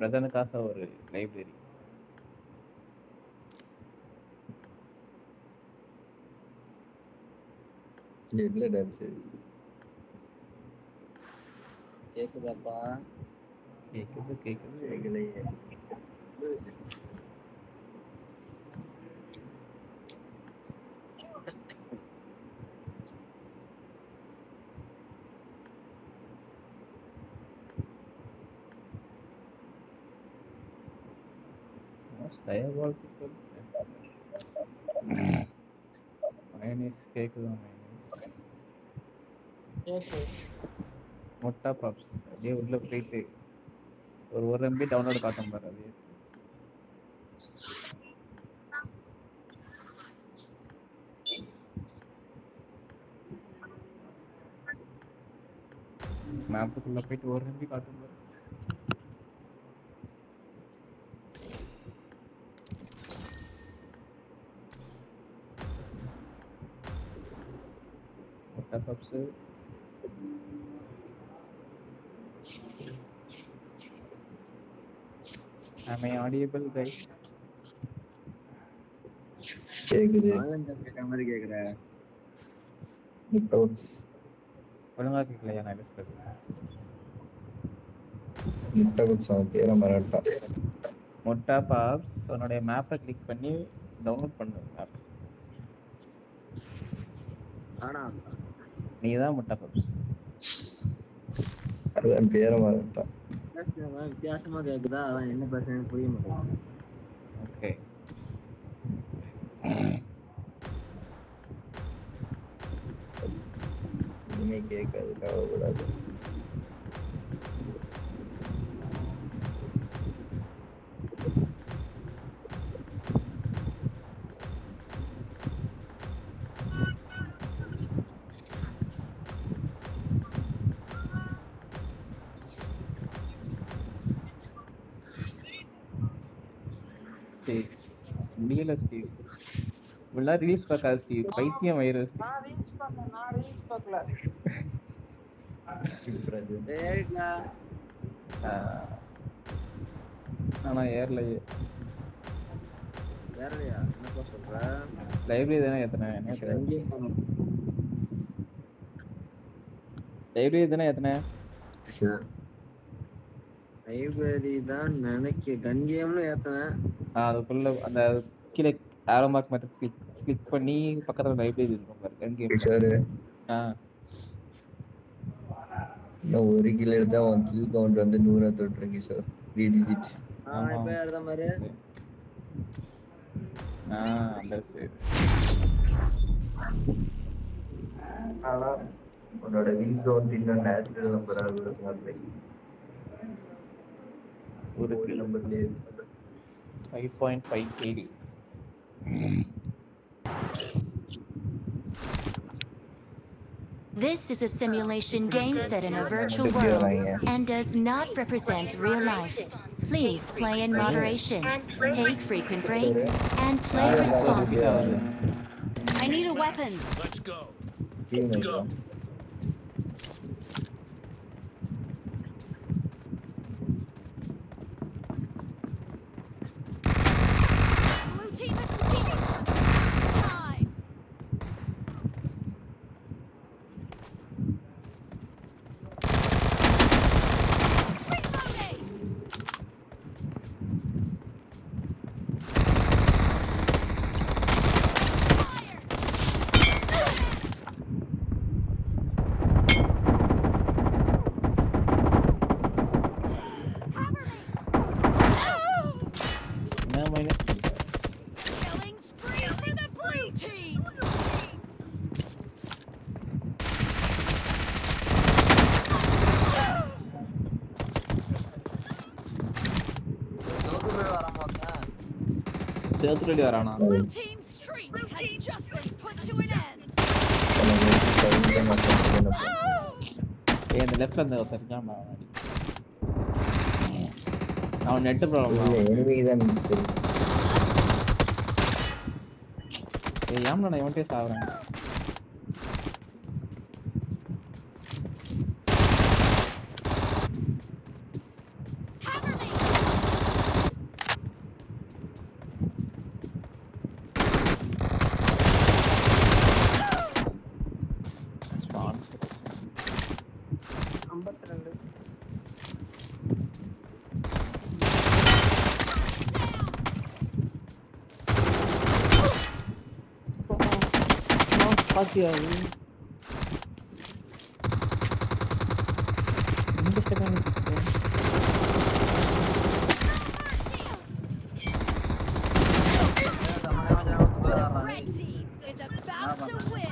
பிரதனுக்காக ஒரு லைப்ரரி. இல்ல டான்ஸ் கேக்குதாப்பா? கேக்குது கேக்கலையே. diabolical mayonnaise கேக்குதா? மொட்டா பாப்ஸ் அப்படியே உள்ள போயிட்டு ஒரு MB டவுன்லோட் காட்டும் பாரு. அது மேப்புக்குள்ள போயிட்டு 1 MB காட்டும் பாரு. மொட்டா பாப்ஸ் am I audible guys? கேக்குது. கேக்குற மாதிரி கேக்குற. ஒழுங்கா கேட்கலையா நான் பேசுறது? முட்டை குச்சான் பேர மராட்டா. மொட்டா பாப்ஸ் உன்னுடைய மேப்பை கிளிக் பண்ணி டவுன்லோட் பண்ணு மேப். ஆனா நீ தான் மொட்டா பாப்ஸ். அதான் பேர மராட்டா. வித்தியாசமா கேக்குதா? அதான் என்ன பேசுறேன்னு புரிய மாட்டேங்குது. ஓகே இனிமே கேட்காது, கவலைப்படாது. ஸ்டீவ் முடியல ஸ்டீவ். இவ்வளோ ரீல்ஸ் பார்க்காத ஸ்டீவ், பைத்தியம் ஆயிரும் ஸ்டீவ். நான் ரீல்ஸ் பார்க்கல. ஆனா ஏர்லையே வேறயா என்னப்பா சொல்ற? லைப்ரரி தானே ஏத்துனேன். லைப்ரரி தானே ஏத்துனேன். லைப்ரரி தான் நினைக்க. கன் கேம்ல ஏத்துனேன். அதுக்குள்ள அந்த கீழே ஆரோ மார்க் மட்டும் கிளிக் பண்ணி பக்கத்துல லைப்ரரி இருக்கும் பாரு. கன் கேம். இன்னும் 1 கிலோ எடுத்தா 1 கில் கவுண்ட் வந்து 100 தொட்டுருங்க சார். 3 டிஜிட். இப்ப எடுத்த மாதிரி. அந்த சரி. ஆனா உன்னோட வின் கவுண்ட் இன்னும் நேச்சுரல் நம்பரா இருக்கும். ஒரு நம்பர்லயே 5.5 KD. This is a simulation game set in a virtual world and does not represent real life. Please play in moderation, take frequent breaks, and play responsibly. I need a weapon. Let's go. Let's go. Blue team is speaking. Time. Killing spree for the blue team. சேர்த்துட்டு வரானா? Blue team's streak has just been put to an end. இந்த லெஃப்ட்ல அந்த ஒருத்தர் அவன் net problem. Enemy தான் ஏன் நான் இவன்ட்டே சாவறேன். பாத்தியா அது? இந்த second Red team is about to win.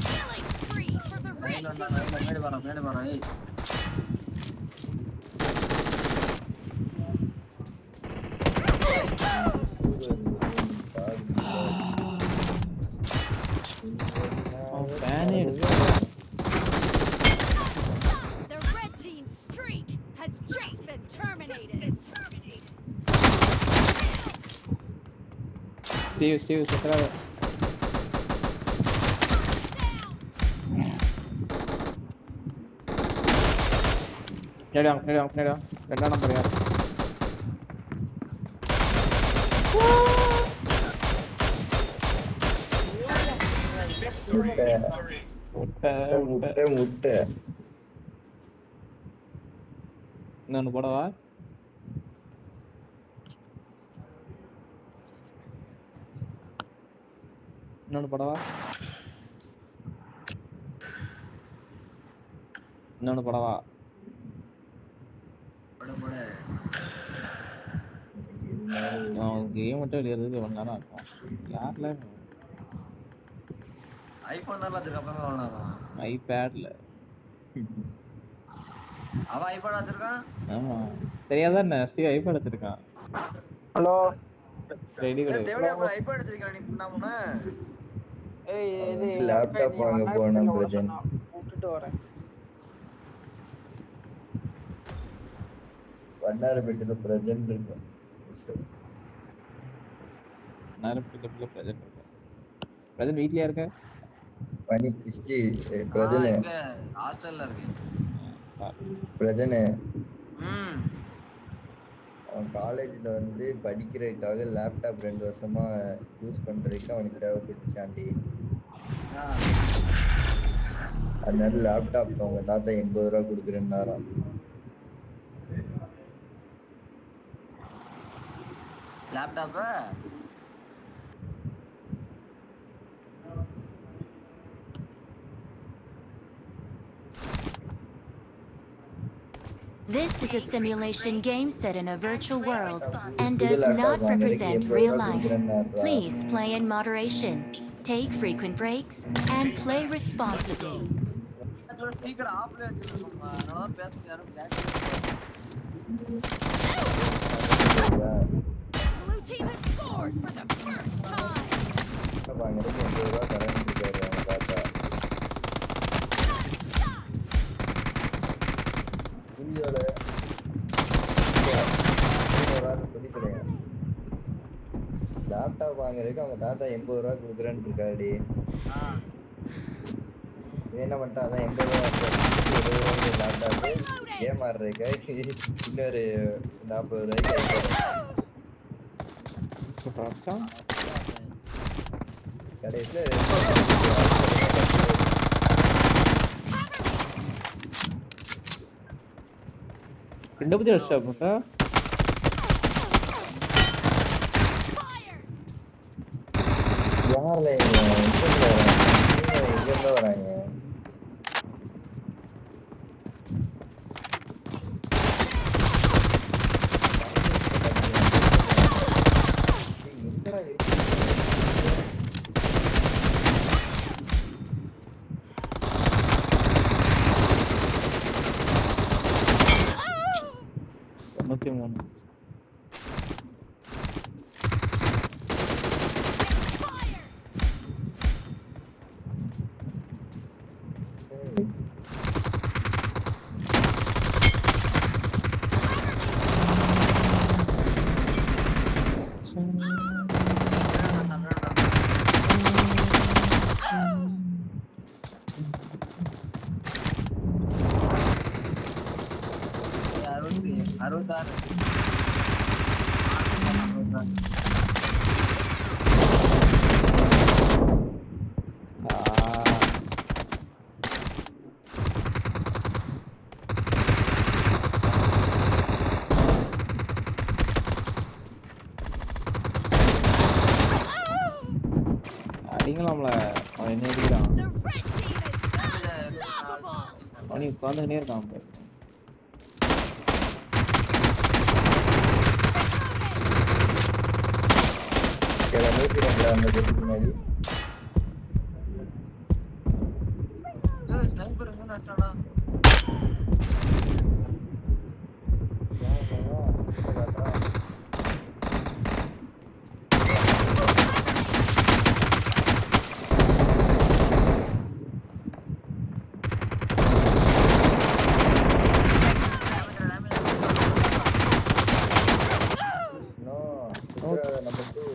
Killing spree for the red team. ஃபேனே The red team's streak has just been terminated. Steve சுத்தரா நேடா ரெண்டாம் நம்பர் யார்? முட்டை இன்னொன்னு போடவா? இன்னொன்னு போடவா? கேம் மட்டும் வெளியேறதுக்கு எவ்வளோ நேரம் இருக்கும்? யார்ல ஐபோன் தான் வச்சிருக்கான் அவ்வளவுதான். ஐபேட்ல அவன் ஐபோன் வச்சிருக்கான். ஆமா தெரியாதா என்ன? ஸ்டீவ் ஐபேட் வச்சிருக்கான். ஹலோ ரெடி கூட தேவடியா bro ஐபோன் எடுத்துருக்கான் நீ பண்ணாம. ஏய் இது லேப்டாப் வாங்க போன பிரஜன் விட்டுட்டு வரேன். வண்ணாரப்பேட்டையில பிரஜன் இருக்கு. நாரப்பேட்டையில பிரஜன் வீட்லயா இருக்க? பனி கிஸ்டி பிரஜன் ஹாஸ்டல்ல இருக்கு. பிரஜன் ம் அவன் காலேஜ்ல வந்து படிக்கிறதுக்காக லேப்டாப் 2 வருஷமா யூஸ் பண்றதுக்கு அவனுக்கு தேவைப்பட்டுச்சாண்டி. அதனால லேப்டாப் அவங்க தாத்தா 80 ரூபா கொடுக்குறேன்னாராம். Laptop This is a simulation game set in a virtual world and does not represent real life. Please play in moderation, take frequent breaks, and play responsibly. Speaker ஆஃப்ல வச்சிருக்கோம். அதனால தான் பேச யாரும் கேட்கல. Blue team has scored for the first time. வாங்குறதுக்கு 80 ரூபா current இருக்காரு அவன் தாத்தா. புரியோட சொல்லி கிடையாது. லேப்டாப் வாங்குறதுக்கு அவங்க தாத்தா 80 ரூபா கொடுக்குறேன்னு இருக்காடி. என்ன பண்ணிட்டா அதான் 80 ரூபா 70 ரூபாய்க்கு லேப்டாப் கேம் ஆடுறதுக்கு இன்னொரு 40 ரூபாய்க்கு கடைசியில் ரெண்டு பத்தி அடிச்சா போட்டா யாரில் இங்கேருந்து வராங்க. அடிங்களாம்ல அவன் என்ன அடிக்கிறான் The red team is unstoppable. அவனி உட்காந்துக்கிட்டே இருக்கான் பாரு. கீழே 102 அந்த பெட்டி முன்னாடி ஸ்னைப்பர் எங்க நஷ்டடா நம்பர் 2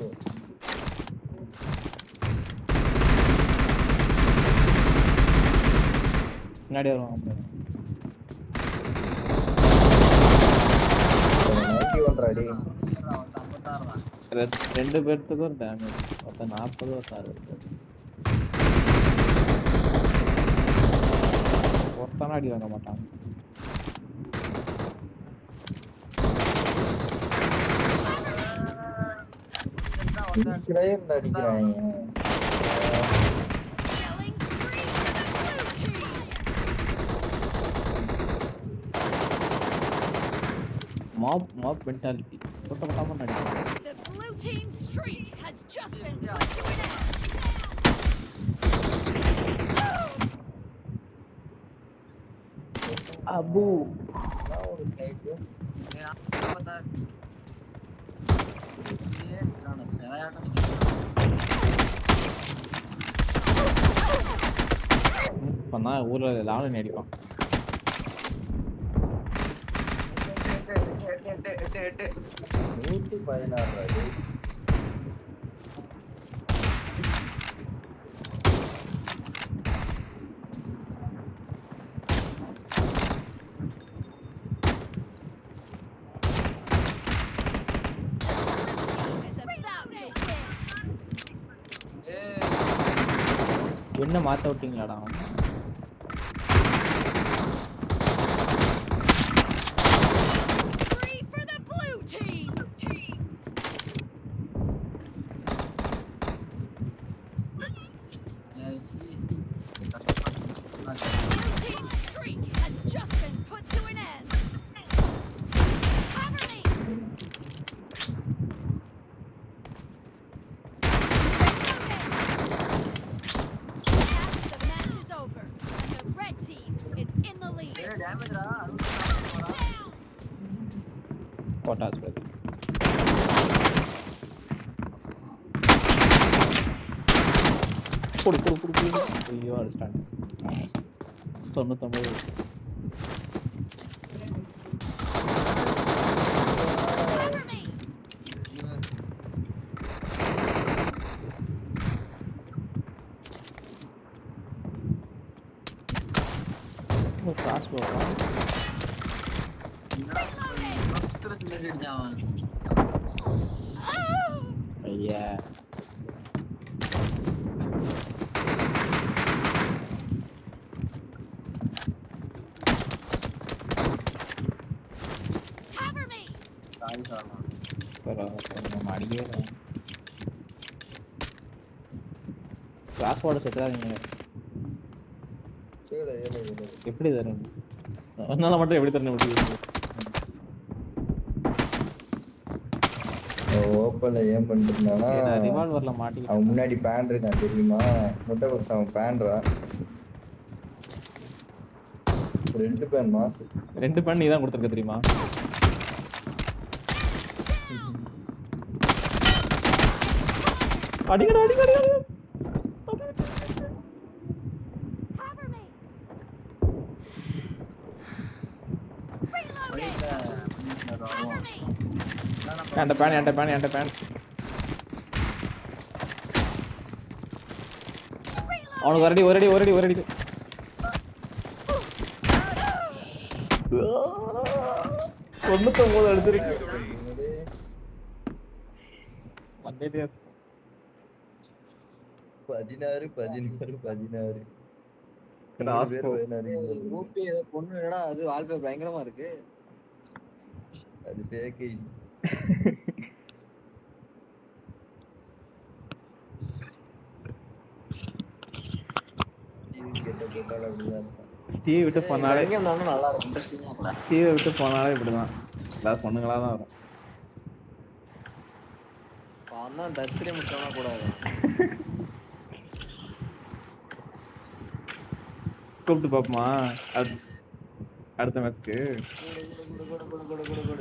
முன்னாடி வருவான் பாரு. 91 அடி ரெண்டு பேர்த்துக்கும் ஒரு டேமேஜ் மொத்தம் 40 வருஷம் ஒருத்தான அடி வாங்க மாட்டாங்க. கீழே இருந்து அடிக்கிறாங்க. Killing spree for the blue team. Mop mentality போட்ட போட்டாம அடிக்கிறாங்க. The blue team's streak has just been put to an end. Abu நான் ஒரு ஸ்னைப்பு பண்ணா ஊர்ல லாவணி அடிப்பான். 116 அடி. Is about to win. என்ன மாத்த விட்டீங்களாடா? Spree for the blue team. Blue team's streak has just been put to an end. Cover me. Half the match is over, and the red team is in the lead. டேமேஜ்டா Down. போட்டாஸ் பேர் குடு ஐயோ அடிச்சிட்டாங்க. 99 Cover me. Cross போவான். ஐயா Cover me. Sir நம்ம அடிக்கவே cross போட செட்டாதீங்க. கீழே ஏழு எப்படி தரும் அதனால மட்டும் எப்படி தர முடியும்? ஓப்பன்ல ஏன் பண்ணிருந்தானா ரிவால்வர்ல மாட்டிக்கிட்டு அவன் முன்னாடி பேன் இருக்கான் தெரியுமா? முட்டை பாக்ஸ் அவன் பேன்ரா 2 பேன் மாசு 2 பேன் நீ தான் கொடுத்துருக்க தெரியுமா? அடிக்கடா Cover me. Reloading. Cover me. என்கிட்ட பேன் அவனுக்கு ஒரு அடி 99 எடுத்துருக்கு. வந்துட்டே 16 Cross பேர் bow. ஓபி ஏதோ பொண்ணு என்னடா அது வால்பேப்பர் பயங்கரமா இருக்கு. அது பேக்கை கேட்டாலும் அப்படிதான் இருக்கும். ஸ்டீவ் விட்டு போனாலே கங்கேம் தானே நல்லா இருக்கும், இன்ட்ரெஸ்டிங்கா இருக்கலாம். ஸ்டீவ் விட்டு போனாலே இப்படிதான். எல்லாரும் பொண்ணுங்களா தான் வரும். அவன் தான் தத்திரி முட்டோம்னா கூடாது. கூப்பிட்டு பாப்போமா அடுத்த மேட்ச்க்கு?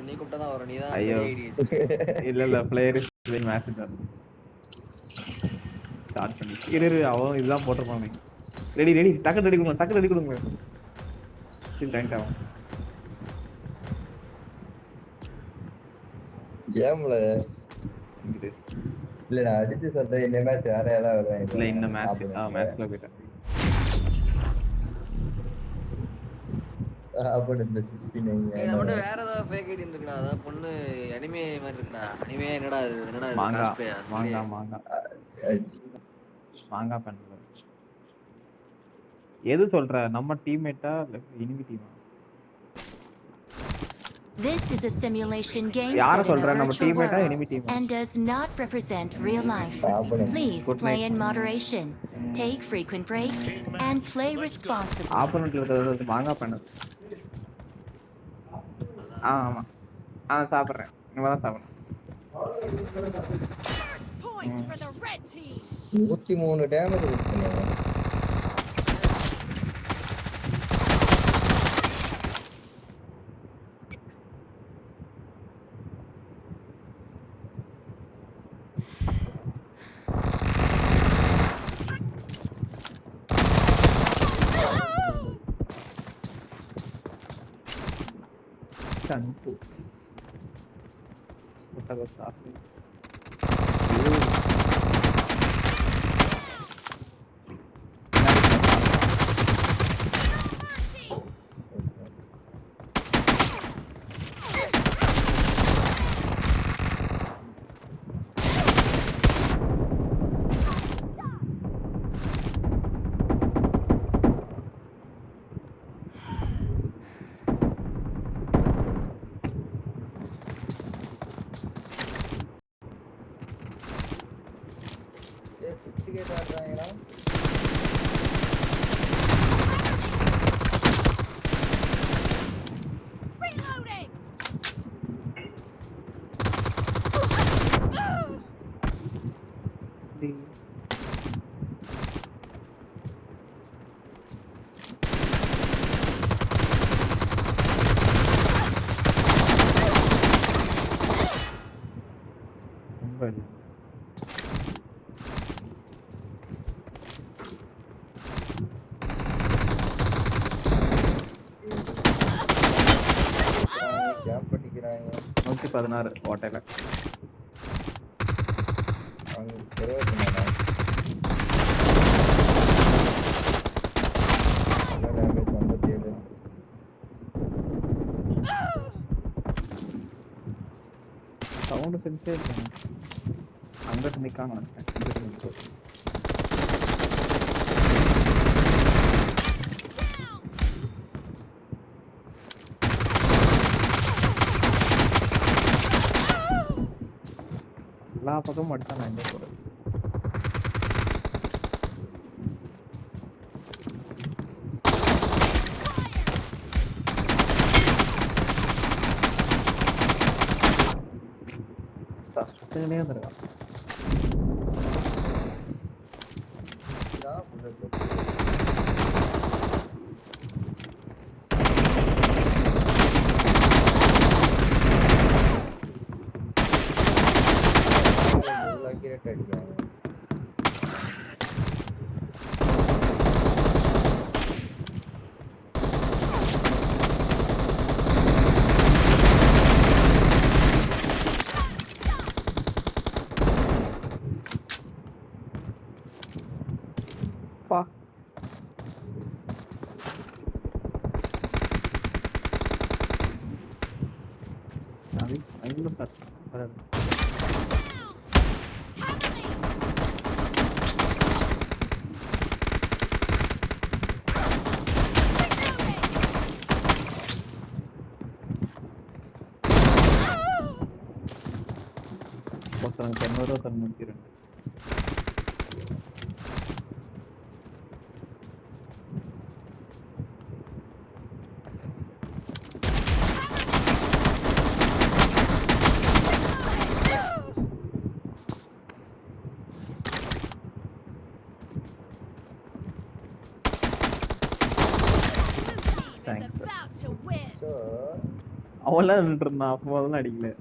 நீ கூப்பிட்டா தான் வரும். நீ தான் ஐயோ. இல்ல பிளேயர் மேட்ச் ஸ்டார்ட் பண்ணி இரு அவன் இதுதான் போட்டிருப்பான். ரெடி டக்கு ரெடி கொடுங்க சரி டைம் ஆகும். கேம்ல இல்ல நான் அடிச்சு சொல்றேன். இந்த மேட்ச் வேற ஏதாவது வருவாங்க. இல்ல இந்த மேட்ச்ல போயிட்டேன். அப்படி இந்த 69 நம்ம வேற ஏதாவது ஃபேக் ஐடி இருந்துக்கடா. அத பொண்ணு அனிமே மாதிரி இருக்குடா. அனிமே என்னடா இது? என்னடா இது? மாங்கா cosplay ஆ? மாங்கா பண்றது. எது சொல்ற? நம்ம டீம்மேட்டா இல்ல எனிமி டீமா? This is a simulation game யார set in சொல்ற? a நம்ம virtual டீம்மேட்டா world எனிமி டீமா? and does not represent real life. Please Good play night. in moderation, take frequent breaks, and play responsibly. ஆப்போனன்ட்ல இருக்கிறது மாங்கா பண்ணது. ஆமா சாப்பிடுறேன். இனிமேதான் சாப்பிடுறேன். First point for the red team. 103 damage கொடுத்தேன். Tanto. Botar o tapo. Reloading. Camp பண்ணிக்கிறாங்க. 116 ஓட்டையில. அவங்க செலவுனாடா. டேமேஜ் 57. சவுண்ட் சென்சே இருக்கு. அங்க நிக்காம நினைச்சேன். எல்லா பக்கமும் அடிச்சா நான் எங்க போறது? தஸ்டனே வந்துருக்கான். அக்யூரேட் அடிக்கிறாங்க. பா அது ஐந்து சார் வராது. ஒருத்தன் 90 92. to win. ஸோ அவன்லாம் நின்றுட்டு இருந்தான், அப்போ அதெல்லாம் அடிக்கல.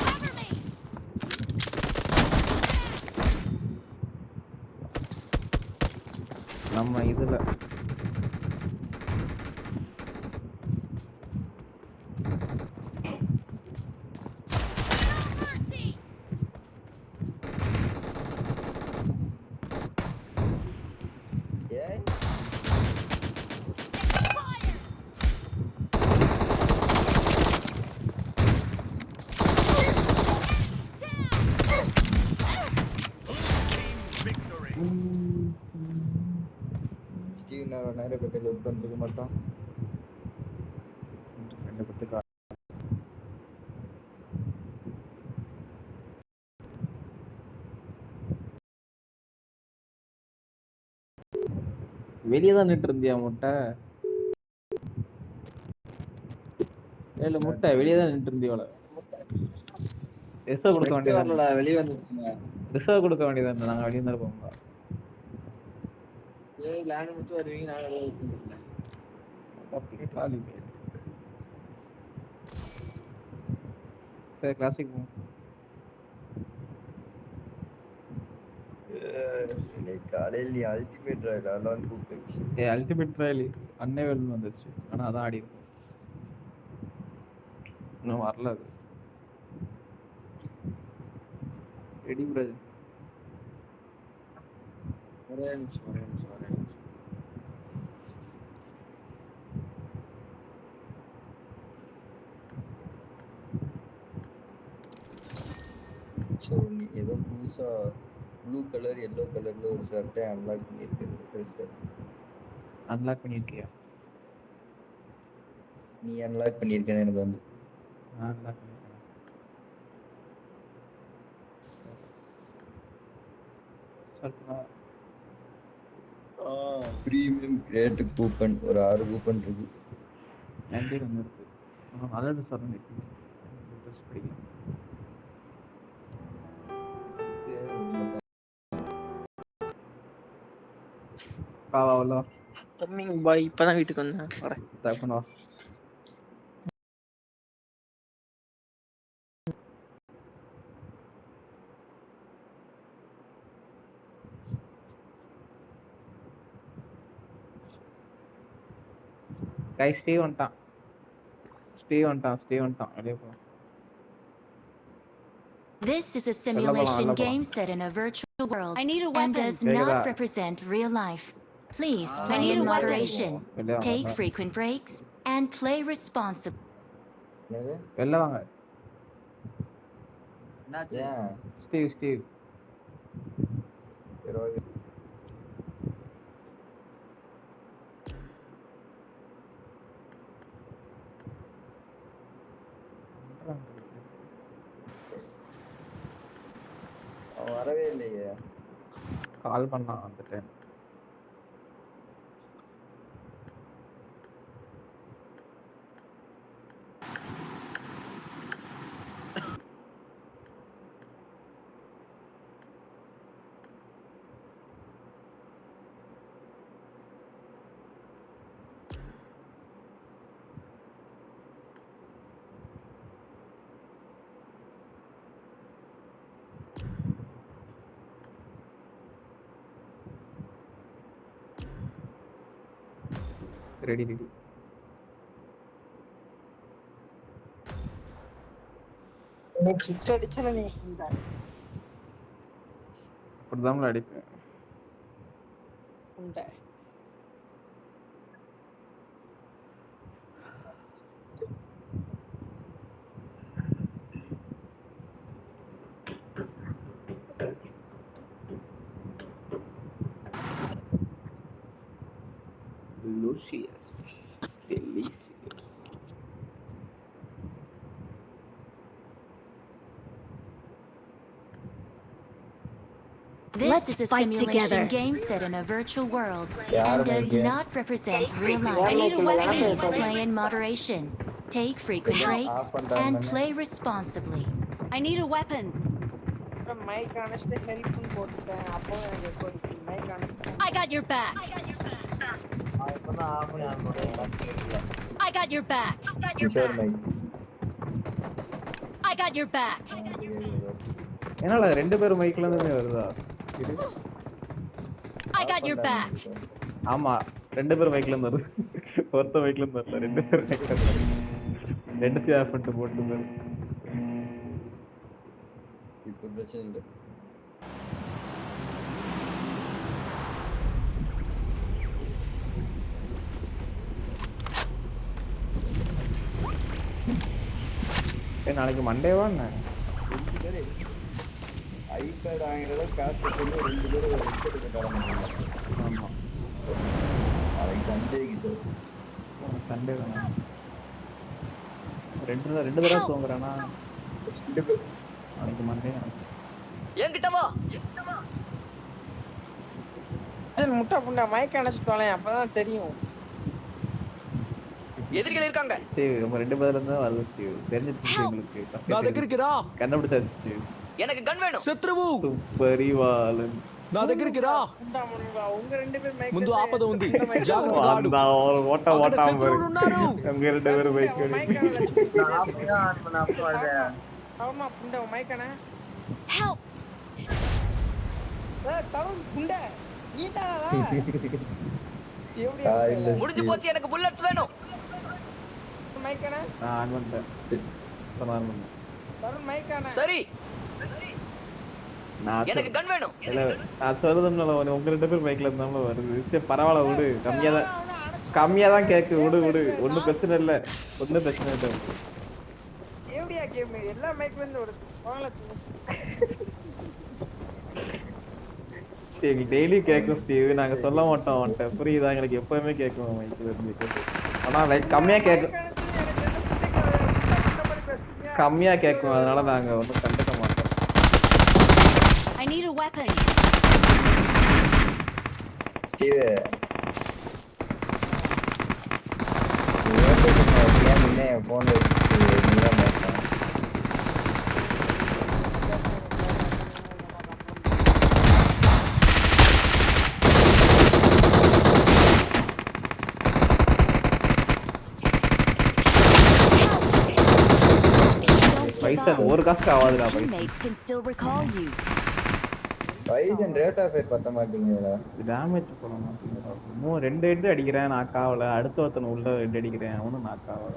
Cover me. நம்ம இதுல Mercy. ஏன் Fire. ஸ்டீவ் நேரம் பட்டியல் உட்காந்துருக்க மாட்டான். 2 பத்துக்கு வெளியே தான் நின்று இருந்தியா முட்டை? இல்ல முட்டை வெளியே தான் நின்று இருந்தியோல. ரிசர்வ் கொடுக்க வேண்டியது, வரலடா, வெளிய வந்துருச்சுங்க. ரிசர்வ் கொடுக்க வேண்டியது. நாங்க வெளியே தான் இருப்போம். ஏய் லேண்ட் மட்டும் வருவீங்க, நான் வெளிய வந்துட்டேன். சரி கிளாசிக் காலையில் நீ அல்டிமேட் ராயலான்னு கூப்பிட்டு அல்டிமேட் ட்ரையல் அன்னைவல் வந்துருச்சு. ஆனா அதான் ஆடி இருக்கும், இன்னும் வரல அது. Ready brother. ஒரே நிமிஷம். ஸோ நீ ஏதோ புதுசா ப்ளூ கலர் எல்லோ கலர்ல ஒரு ஷர்ட்டை அன்லாக் பண்ணியிருக்க. அன்லாக் பண்ணிருக்கியா? நீ அன்லாக் பண்ணியிருக்கேன்னு எனக்கு வந்து அன்லாக் பண்ணிருக்கேன். சொல்லுங்க. ப்ரீமியம் கிரேட் கூப்பன் ஒரு 6 கூப்பன் இருக்கு. என்கிட்ட ஒன்று இருக்கு. அதோட சொல்லுங்க. ட்ரெஸ் படிக்கலாம். பாவாவலோ கம்மிங் பாய், இப்பதான் வீட்டுக்கு வந்தேன். வரேன். தப்பனோ கை ஸ்டே வந்துட்டான். வெளியே போ. This is a simulation game set in a virtual world I need a and weapon. does Take not that. represent real life. Please play need in a weapon. moderation, வெளியே take வாங்க. frequent breaks, and play responsibly. என்னது? வெளில வாங்க. என்னாச்சு? ஏன் Steve சரி, okay. அவன் வரவே இல்லையே. கால் பண்ணான் அந்த டைம். ரெடி கிக் அடிச்சல நீ அப்படிதான் அடிப்பேன். உண்டை Lucius. Delicious. This is a simulation game set in a virtual world and does not represent real life. Please play in moderation, take frequent breaks, and play responsibly. I need a weapon. நானும் mic அணைச்சிட்டு ஹெல்ப்னு போட்டுட்டேன். அப்போ எனக்கு echo அடிக்குது. Mic அணைச்சிட்டேன். I got your back. இப்பதான் off பண்ணி ஆன் பண்ணேன். எனக்கு தெரியல. I got your back. Kishore mic I got your back. என்னால 2 பேரும் மைக்ல இருந்தே வருதா? I got your back. ஆமா 2 பேரும் மைக்ல இருந்து வருது. ஒருத்த மைக்ல இருந்து வரல, 2 பேரும் மைக்ல இருந்து வருது. 2 ஆஃப் பண்ணிட்டு போட்டு இப்போ பிரச்சனை இல்லை. நாளைக்கு மண்டேவா என்ன? 2 பேர் ஐபேட் வாங்குறத காசு போட்டு 2 பேரும் ஒரு ஹெட்செட் தர மாட்டாங்க. ஆமா நாளைக்கு சண்டே கிஷோர். சண்டே தானே. 2 தடவை தூங்குறானா? 2 பேர் நாளைக்கு மண்டே. என்கிட்ட வா. சரி, முட்டை புண்டை மைக் அணைச்சிட்டு வரேன். அப்பதான் தெரியும். எதிரிகள் இருக்காங்க. ஸ்டீவ் நம்ம 2 பேர்ல இருந்து வருது ஸ்டீவ். தெரிஞ்சிருச்சு உங்களுக்கு. நான் దగ్గరికి கண்டுபிடிச்சாச்சு ஸ்டீவ். எனக்கு கன் வேணும். శత్రువు பரிவாளன் నా దగ్గరికి రా. புண்டா முனிவா, உங்க 2 பேர் மைக் ముందు ఆపద ఉంది, జాగ్రత్తగా ఆడు. ஓட்ட అక్కడ ஓட்டாம శత్రువులు ఉన్నారు. நம்ம 2 பேரும் மைக் மைக் அணைச்சிட்டு ஆஃப் பண்ணி ஆன் பண்ண அப்போ அது ஆமா புண்டை மைக் அணை. Help. தருண் புண்டை நீதானா? எப்படி இல்ல முடிஞ்சு போச்சு. எனக்கு புல்லட்ஸ் வேணும். மைக் அணை? நான் ஆன் பண்ணிட்டேன். சொன்னான் தருண் மைக் அணை. சரி, நான் எனக்கு கன் வேணும். இல்ல நான் சொல்றதுனால உங்க 2 பேர் மைக்ல இருந்தாம வருது. சரி பரவாயில்ல விடு. கம்மியா தான் கேக்கு. விடு ஒன்றும் பிரச்சனை இல்லை. ஒன்றும் பிரச்சனை இல்லை. எப்படியா கேம்? எல்லா மைக்ல இருந்து வருது. வாங்கல சரி டெய்லி கேட்கும் ஸ்டீவ். நாங்க சொல்ல மாட்டோம் அவன்கிட்ட. புரியுதா? எங்களுக்கு எப்பவுமே கேட்கும் மைக்ல இருந்து. ஆனா லைக் கம்மியா கேட்கும். கம்மியா கேட்கும். அதனால நாங்க ஒன்றும் கண்டுக்க மாட்டோம். I need a weapon. Steve ஏன் முன்னே என் ஃபோன்ல நீதான் பேசுறேன். பைசா ஒரு காசுக்கு ஆகாதுடா. பைசா Teammates can still recall you. Bizon rate of fire பத்த மாட்டேங்குதுடா. டேமேஜ் போட மாட்டேங்கிறா. 2 ஹெட் அடிக்கிறேன் நாக் ஆகல. அடுத்த ஒருத்தன் உள்ள ஹெட் அடிக்கிறேன் அவனும் நாக் ஆகல.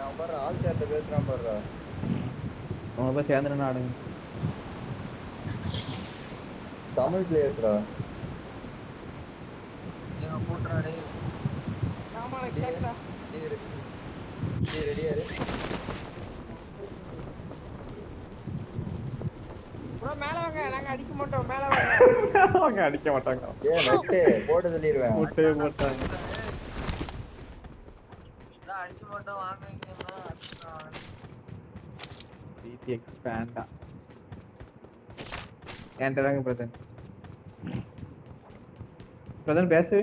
அவன் பாரு ஆல் சேர்ல பேசுறான் பாருடா. அவன் போய் சேர்ந்து ஆடுங்க. தமிழ் பிளேயர்ஸ்டா. எங்க போட்றாடே. ஆமா கேக்குதா? நீ ரெடியா இரு. ப்ரோ மேல வாங்க. நாங்க அடிக்க மாட்டோம். மேல வாங்க. அவங்க அடிக்க மாட்டாங்க. நெட்டு போட்டு சொல்லிடுவேன். போட்டே மாட்டாங்க. நான் அடிச்சு மட்டும் வாங்குவீங்கன்னா டிடி எக்ஸ்பேண்டா. ஏன்டறாங்க பிரதன். பிரதன் பேசு.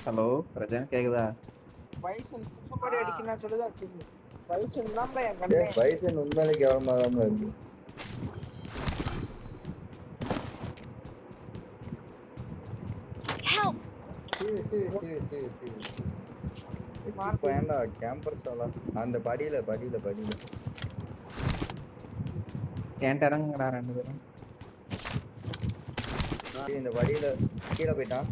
ஹலோ பிரதன் கேக்குதா? பைசன் சும்மாடி அடிக்கனா சொல்லுதா கேக்குது. பைசன் தான் என் கண்ணே. பைசன் உண்மையிலே கேவலமா தான் இருக்கு. Help. வேண்டா கேம்பர் சாலா. அந்த படியில ஏன்ட்ட இறங்குங்கடா 2 பேரும். இந்த படியில கீழே போயிட்டான்.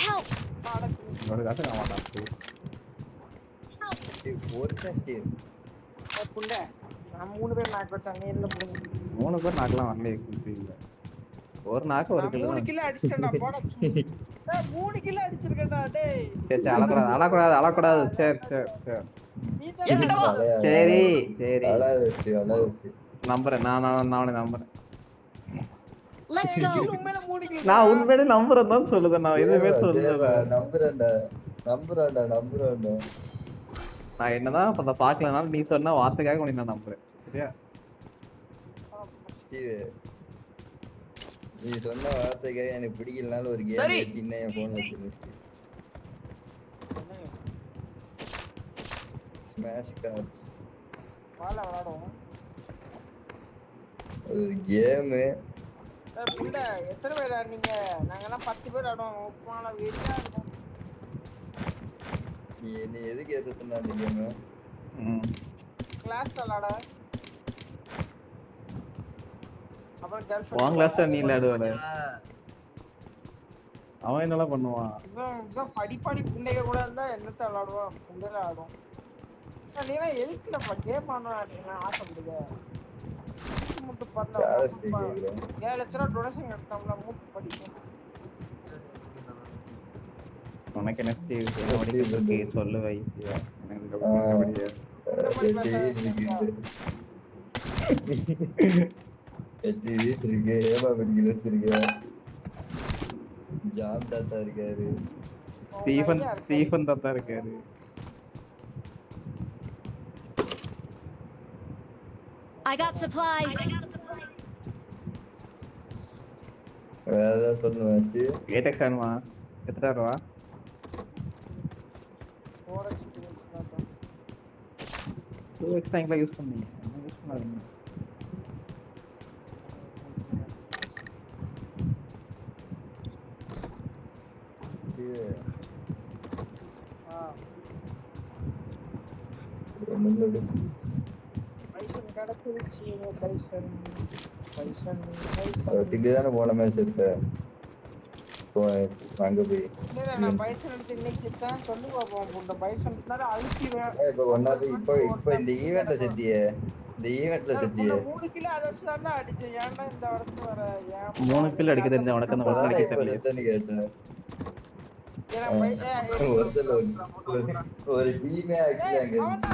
Help. ஒரு காசு நான் மாட்டான். ஒருத்தன் ஸ்டீவ் புண்டை நான் 3 பேர் நாக் வச்சாங்க. இல்ல புண்டை 3 பேர் நாக்கெல்லாம் வரல. இல்ல ஒரு நாக்கு ஒரு கிலோ. 3 கிலோ அடிச்சேன்டா. போடா. 3 கிலோ அடிச்சிருக்கேன்டா டேய். சரி அழக்கூடாது. சரி நீ என்கிட்ட வா. சரி அழாது ஸ்டீவ். நம்புறேன். நான் அவனை நம்புறேன். Let's go. உண்மையில 3 கிலோ. நான் உண்மையிலே நம்புறேன் தான் சொல்லுதேன். நான் எதுவுமே சொல்லல. நம்புறேன்டா. நான் என்னதான் அப்ப அதை பார்க்கலனாலும் நீ சொன்ன வார்த்தைக்காக உன்னை நான் நம்புறேன் சரியா? ஸ்டீவ் நீ சொன்ன வார்த்தைக்காக எனக்கு பிடிக்கலனாலும் ஒரு கேம் சரி. ஏத்தின்னா என் போன்ல வச்சிருந்தேன் ஸ்டீவ். ஸ்மாஷ் கார்ட்ஸ் வாழ விளையாடுவோம். அது ஒரு கேமு. புள்ள எத்தனை பேர் ஆடுனீங்க? நாங்கெல்லாம் 10 பேர் ஆடுவோம். உப்புமால வெறியா இருக்கும். நீ எதுக்கு ஏத்த சொன்ன அந்த கேமு? கிளாஸ் விளையாட. அப்புறம் girlfriend உன் கிளாஸ்ல நீ விளையாடுவல அவன் என்னெல்லாம் பண்ணுவான்? இவன் படிப்பாடி புண்டைக கூட இருந்தா என்னத்த விளையாடுவான்? புண்டையில ஆடும். நீலாம் எதுக்குலப்பா கேம் ஆடுனா ஆசைப்படுங்க. மூட்டு பண்ணல. யாரை ஸ்டீவ் கேக்குறேன்? 7 லட்சம் ரூபா டொனேஷன் கட்டோம்ல மூட்டு படிக்கும். உனக்கு என்ன ஸ்டீவ் படிக்கிறதுக்கு சொல்லு வயசியா எனக்கு படிக்க இருக்கு ஏமா படிக்கல வச்சிருக்க. ஜான் தாத்தா இருக்காரு. ஸ்டீஃபன் தாத்தா இருக்காரு. I got supplies. வேற ஏதாவது சொல்லுவேன் ஸ்டீவ். ஏடெக்ஸ் வேணுமா? எத்தனை ரூபா? 4x 2x தான். 2x தான் யூஸ் பண்ணீங்க. என்ன யூஸ் பண்ணாதீங்க. பைசன் கடக்குறிச்சி பைசன் பைசன் திடீர்னு போன மேட்ச் எடுத்த அங்க போய் இல்ல நான் பைசன் எடுத்து இன்னைக்கு செத்தேன் சொல்லி பாப்போம். இந்த பைசன் இருந்தாலும் அழுத்திடுவேன். இப்ப ஒன்னாவது இப்ப இந்த ஈவென்ட்ல செத்தியே. இந்த ஈவென்ட்ல செத்தியே 3 கிலோ அதை வச்சு தான் அடிச்சேன். ஏன்டா இந்த இடத்துக்கு வர? 3 கில் அடிக்க தெரிஞ்ச உனக்கு அந்த அதான் அடிக்க இப்ப தெரியல. செத்தேன்னு கேட்டேன். ஏன்னா பைசன் ஒரு டீமே ஆக்சுவலி அங்க இருந்துச்சு.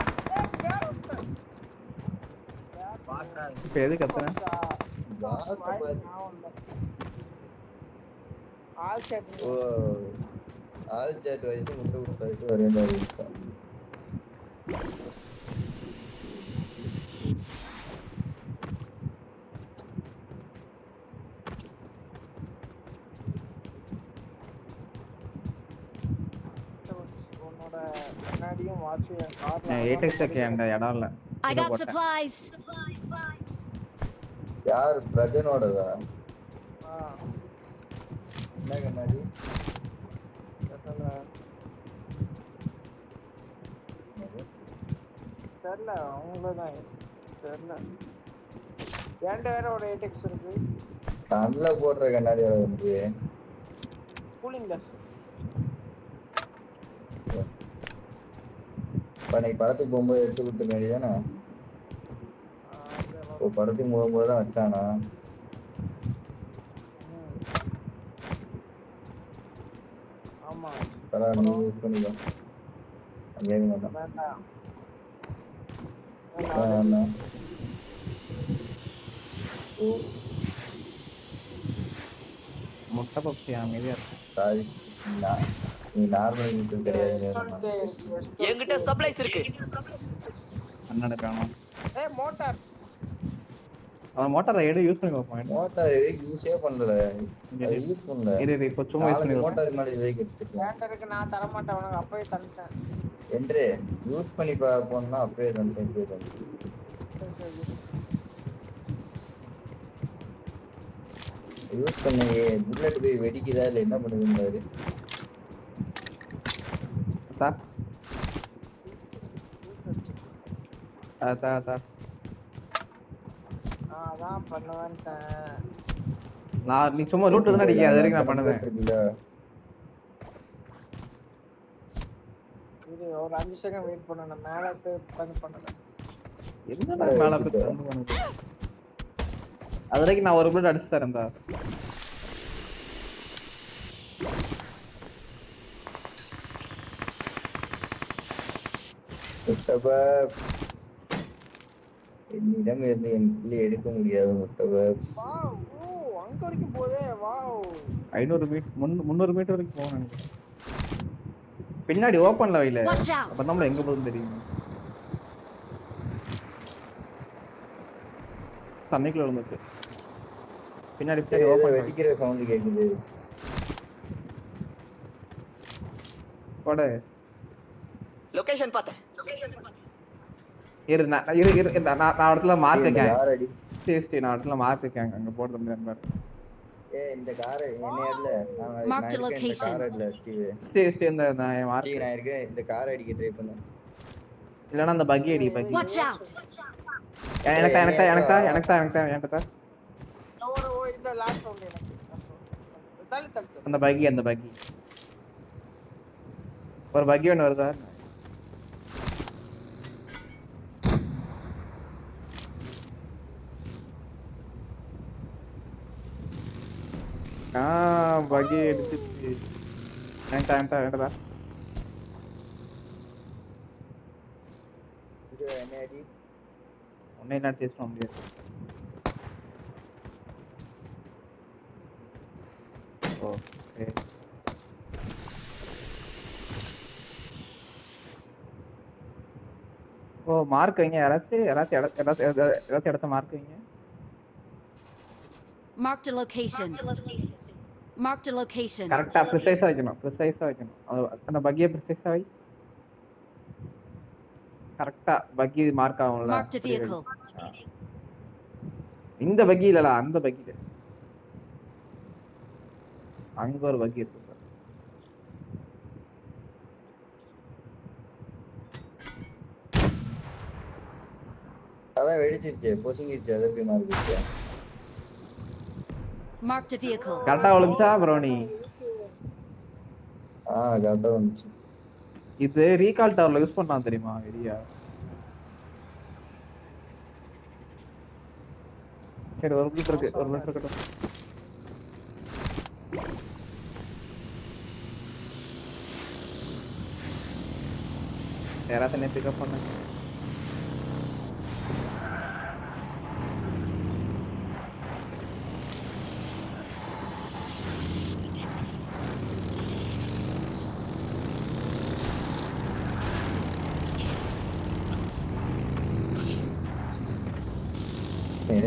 இப்ப எது கத்துறேன்? ஆல் சேட் ஓ ஆல் சாட் வயசு முட்டை கொடுத்தாச்சு ஒரே மாதிரி இருந்துச்சு. உன்னோட கண்ணாடியும் வாட்ச் ஏடெக்ஸ் என்கிட்ட இடம் இல்ல. I got supplies. யார் பிரஜனோடதா? என்ன கண்ணாடி? தெரியல அவங்களதான் தெரியல. என்கிட்ட வேற ஒரு ஏடெக்ஸ் இருக்கு. கண்ணுல போடுற கண்ணாடி அது வந்து கூலிங் கிளாஸ். நீ படத்துக்கு போகும்போது எடுத்து கொடுத்துருக்க வேண்டியதானே? படத்துக்கு போகும்போது தான் வச்சானா? ஆமா பரவாயில்ல நீ யூஸ் பண்ணிக்கோ. கேட்க மாட்டான். வேண்டாம். முட்டை பப்சி அமைதியா இருக்கு. சாரி நீ நார்மல் யூடியூப் கிடையாது. என்கிட்ட சப்ளைஸ் இருக்கு. அண்ணனை காணோம். மோட்டார் அவன் மோட்டாரை எடு யூஸ் பண்ணி பார்ப்போம். மோட்டார் யூஸே பண்ணல. அது யூஸ் பண்ணல. இது இப்போ சும்மா யூஸ் பண்ணி மோட்டார் மேல இதுக்கு எடுத்துக்கலாம். ஏன்டருக்கு நான் தர மாட்டேன். உனக்கு அப்பவே தந்துட்டேன். என்று யூஸ் பண்ணி பாப்போம்னா அப்பவே தந்துட்டேன். யூஸ் பண்ணி புல்லட் போய் வெடிக்குதா இல்ல என்ன பண்ணுதுன்றாரு. அதான் பண்ணுவேன்ட்டேன். நான் நீ சும்மா ரூட் தான் அடிக்க. அது வரைக்கும் நான் பண்ணுவேன். இது ஒரு 5 செகண்ட் வெயிட் பண்ணு. நான் மேல போய் உட்கார்ந்து பண்ணல. என்னடா மேல போய் உட்கார்ந்து பண்ணுது? அது வரைக்கும் நான் ஒரு புல்லட் அடிச்சு தரேன்டா. என்னிடம் இருந்து என் கிளி எடுக்க முடியாது முட்டவர். வாவ் ஓ அங்க வரைக்கும் போதே. வாவ் 500 மீட்டர் 300 மீட்டர் வரைக்கும் போகணும் நினைக்கிறேன். பின்னாடி ஓப்பன்ல வைல. Watch out! அப்ப நம்ம எங்க போகுதுன்னு தெரியும். தண்ணிக்குள்ள விழுந்துச்சு. பின்னாடி ஏதோ ஓப்பன் வெடிக்கிற சவுண்ட் கேக்குது. போடு. லொகேஷன் பார்த்தேன். இரு நான் இடத்துல மார்க் இந்த வைக்கேன். கார் அடி. ஸ்டே நான் இடத்துல மார்க் வைக்கேன். அங்க போடுற மாதிரி பாரு. இந்த கார் என்னைய இல்ல. Mark the இந்த location. கார் இல்ல ஸ்டீவ். ஸ்டே இந்த நான் மார்க். ஸ்டீவ் நான் இருக்கேன். இந்த கார் அடிக்க ட்ரை பண்ணு. இல்லனா அந்த பக்கி அடி பக்கி. Watch out! எனக்கு இந்த லாஸ்ட் ரவுண்ட் எனக்கு தள்ளி அந்த பக்கி ஒரு பக்கி ஒன்று வருதா? பக்கி அடிச்சிச்சு. வேண்டா இது என்ன அடி? ஒன்னே என்ன டேஸ்ட் பண்ண முடியாது. ஓகே ஓ மார்க் வைங்க. யாராச்சும் இடத்த மார்க் வைங்க. Marked a location. Marked a location. கரெக்டா ப்ரிசைஸா வைக்கணும். அந்த பக்கியை ப்ரிசைஸா வை. கரெக்டா பக்கி மார்க் ஆகும்ல. Marked a vehicle. இந்த பக்கி இல்லல அந்த பக்கில. அங்க ஒரு பக்கி இருக்கு சார். அதான் வெடிச்சிருச்சு. பொசுங்கிருச்சு. அது எப்படி மாறிடுச்சு? Marked a vehicle. கரெக்டா விழுந்துச்சா ப்ரோனி? கரெக்டா வந்துச்சு. இது ரீகால் டவர்ல யூஸ் பண்ணலாம் தெரியுமா? ஐடியா. சரி ஒரு மினிட் இருக்கட்டும். யாராவது என்ன பிக்கப் பண்ண?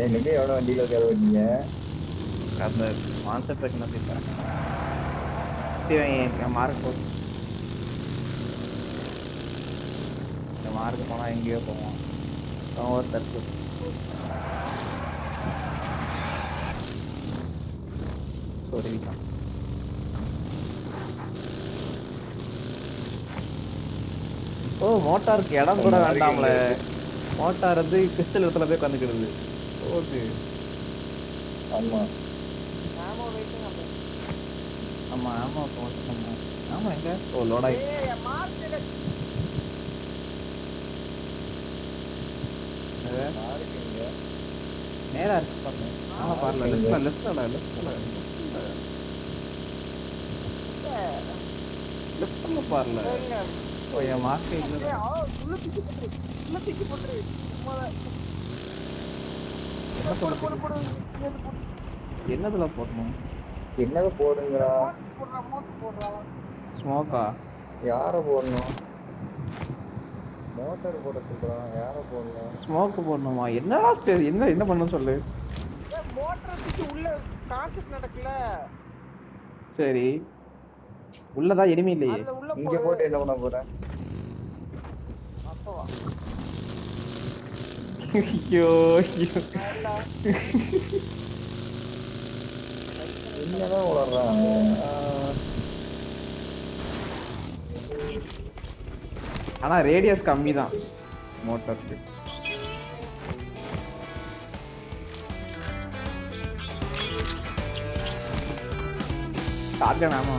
என்ன எவ்வளோ வண்டியில் உட்கார வந்தீங்க? அந்த மான்ஸ்டர் ட்ரக் என்ன பேசுறாங்க? மார்க் போடு. இந்த மார்க் போனா எங்கேயோ போவோம். ஒரு தப்பு. சொல்லிட்டான். ஓ மோட்டாருக்கு இடம் கூட வேண்டாம்ல. மோட்டார் வந்து கிறிஸ்டல் இடத்துல போய் உட்காந்துக்கிறது. ஓகே ஆமா நாம வெயிட்டிங் அப்ப ஆமா ஆமா எங்க ஓ லோட் ஆயி மார்க்கெட் மார்க்கெங்க நேரா இருக்கு பாருங்க. ஆமா பாருங்க லெஃப்ட்ல பாருங்க. ஓ என் மார்க் இல்ல. உள்ள தூக்கி போட்டு என்னதுல போடணும்? என்னது போடுங்கடா? ஸ்மோக்கா? யார போடணும்? மோட்டார் போட சொல்றான். யார போடணும்? ஸ்மோக் போடணுமா? என்னடா என்ன பண்ணணும் சொல்லு. மோட்டார் தூக்கி உள்ள கான்செப்ட் நடக்கல. சரி உள்ளதா எனிமி இல்லையே. இங்க போட்டு என்ன பண்ண போற? அப்பவா ஐயோ என்னதான் உளறான்? ஆனா ரேடியஸ் கம்மி தான் மோட்டாருக்கு. டார்கெட் ஆமா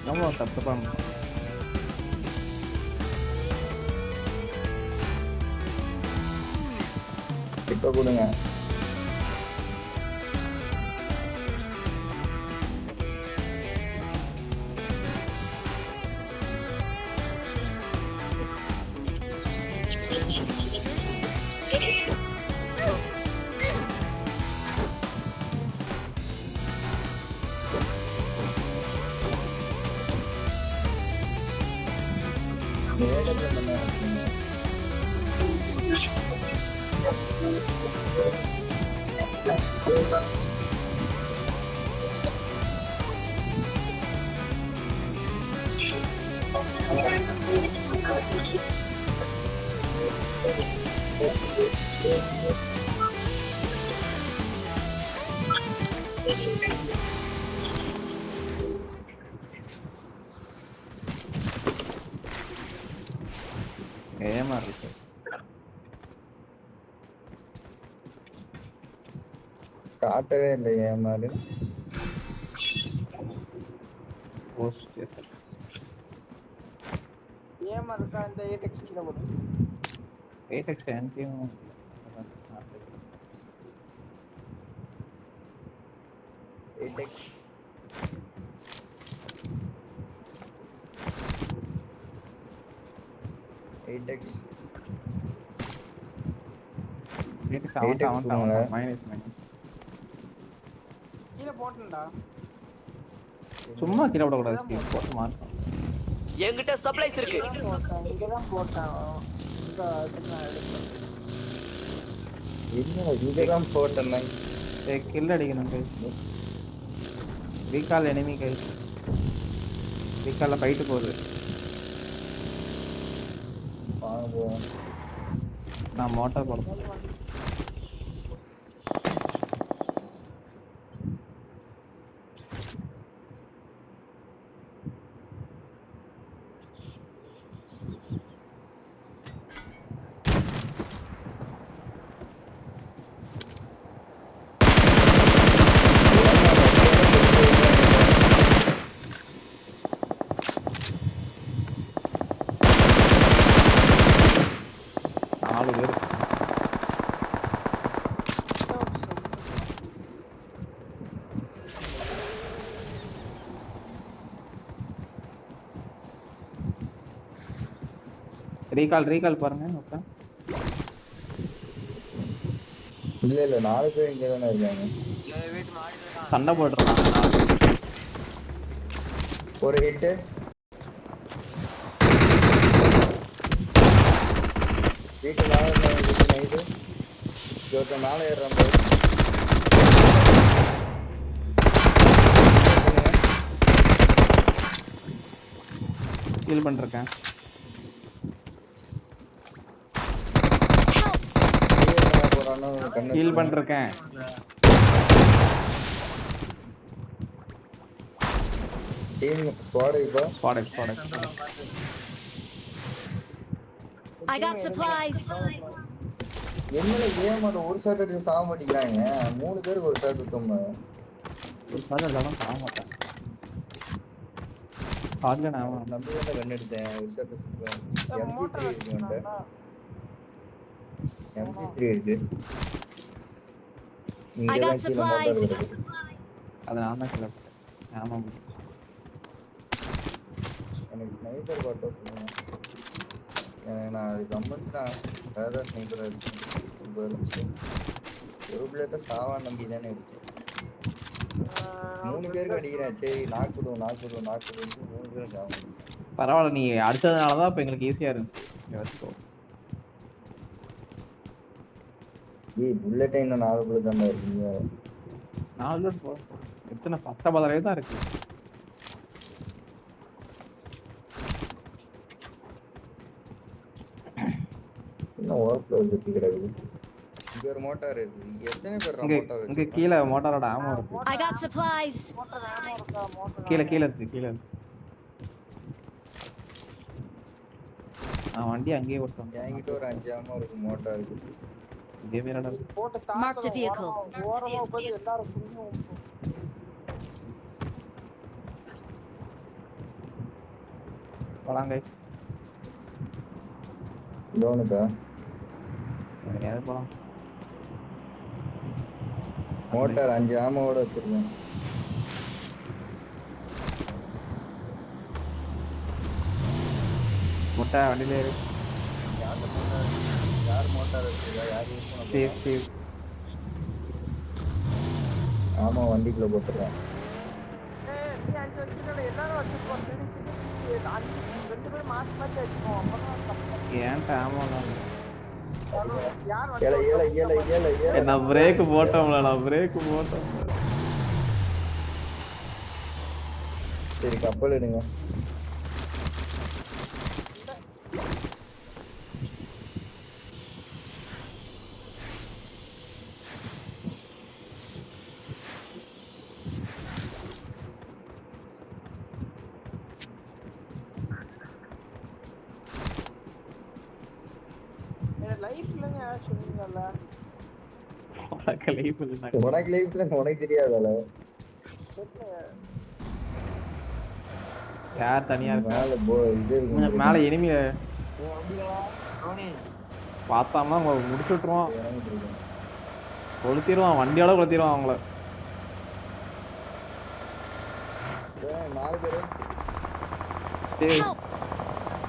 நம்ம தப்பு பண்ணோம். இப்ப கொடுங்க. இடத்துல நல்லா இருக்குங்க. ஏமா இருக்கு காட்டவே இல்லை ஏமாறு. போஸ்ட் ஏமா இருக்கா இந்த 8x கீழ போடு. 8x ஆன்டியும் 8x 8x 8x அவன் மைனஸ் கீழ போட்டேன்டா. சும்மா கீழ விடக்கூடாது போட்டு மாட்டோம். என்கிட்ட சப்ளைஸ் இருக்கு. இங்கதான் போட்டேன். இங்க அதுக்கு எடுத்தேன். என்ன இங்கதான் போட்டேன். கில் அடிக்கணும் கை. ரீகால் எனிமி கை. ரீகால்ல ஃபைட் போகுது. வாங்க நான் மோட்டார் போடுறேன். ரீகால் பாருங்க. ஓகே இல்ல 4 பேர் இங்க தானே இருக்காங்க. சண்டை போடுறாங்க. ஒரு ஹிட் வீட்டு மேல இருந்தாங்க. நைட்டு ஜோத்த மேல ஏறுறான் பாரு. ஹீல் பண்ணிருக்கேன். ஹீல் பண்ணிருக்கேன். டீம் ஸ்குவாட் இப்போ ஸ்குவாட் I got supplies. என்னல ஏமாற ஒரு ஷாட் அடிச்சு சாவ மாட்டேங்கிறாங்க. 3 பேருக்கு ஒரு ஷாட் விட்டோம். ஒரு ஷாட் அடிச்சாலும் சாவ மாட்டேன். ஹார்ட்ல நான் நம்பி தான் கன் எடுத்தேன். ஒரு ஷாட் சுத்துறேன். MG3 இருக்கு. MG3 இருக்கு. I got supplies. அத நான் தான் கிளப். ஆமா எனக்கு ஸ்னைப்பர் பாட்டோ சொல்லுங்க. நான் அது கமெண்ட் நான் வேற ஸ்னைப்பர் அடிச்சேன். ஒரு பிளேட்ட சாவா நம்பி தானே எடுத்தேன். 3 பேருக்கு அடிக்கிறேன். சரி நாக்குடும் 3 பேருக்கு ஆகும். பரவாயில்ல, நீ அடிச்சதுனால தான் இப்போ எங்களுக்கு ஈஸியா இருந்துச்சு. புல்லட்டே இன்னும் 4 புல்லட் தான் இருக்குங்க. 4 புல்லட் போ. எத்தனை 10 தான் இருக்கு. இன்னும் ஓவர்ஃப்ளோ இருக்கு கிடக்குது. இங்க ஒரு மோட்டார் இருக்கு. எத்தனை பேர் மோட்டார் இருக்கு? இங்க கீழ மோட்டாரோட ஆமோ இருக்கு. I got supplies. கீழ இருக்கு. வண்டி அங்கேயே ஓட்டணும். என்கிட்ட ஒரு 5 ஆமோ இருக்கு. மோட்டார் இருக்கு. இதே மேலடா போட்டு Marked a vehicle. ஓரமா போய் எல்லாரும் புரியும். போலாம் गाइस. டோனுக்கா யாரு போலாம். மோட்டார் 5 ஆமோட வச்சிருக்கேன். மொட்டை வண்டியில ஏறு. யார் மோட்டார் வச்சிருக்கா? யார் யூஸ் பண்ண போறா? சேவ். ஆமா வண்டிக்குள்ள போட்டுறேன். நீ 5 வச்சிருக்கல எல்லாரும் வச்சிருப்போம். 5 2 ரெண்டு பேரும் மாத்தி மாத்தி அடிப்போம் அப்பதான் தப்பு. ஏன்ட்ட ஆமாம் யார் ஏல ஏல ஏல ஏல ஏல நான் பிரேக் போட்டோம்ல நான் பிரேக் போட்டோம். சரி கப்பல் எடுங்க. லைஃப்லங்க சொன்னீங்கல்ல உனக்கு லைஃப் இல்லை உனக்கு லைஃப்ல உனக்கு தெரியாதால யார் தனியா இருக்கா மேல இது இருக்கு மேல இனிமே அப்படியா ரோனி பார்த்தாம அவங்க முடிச்சு விட்டுருவான், இறங்கிட்டு இருக்கேன். கொளுத்திடுவான், வண்டியோட கொளுத்திடுவான் அவங்கள. ஏன் 4 பேரு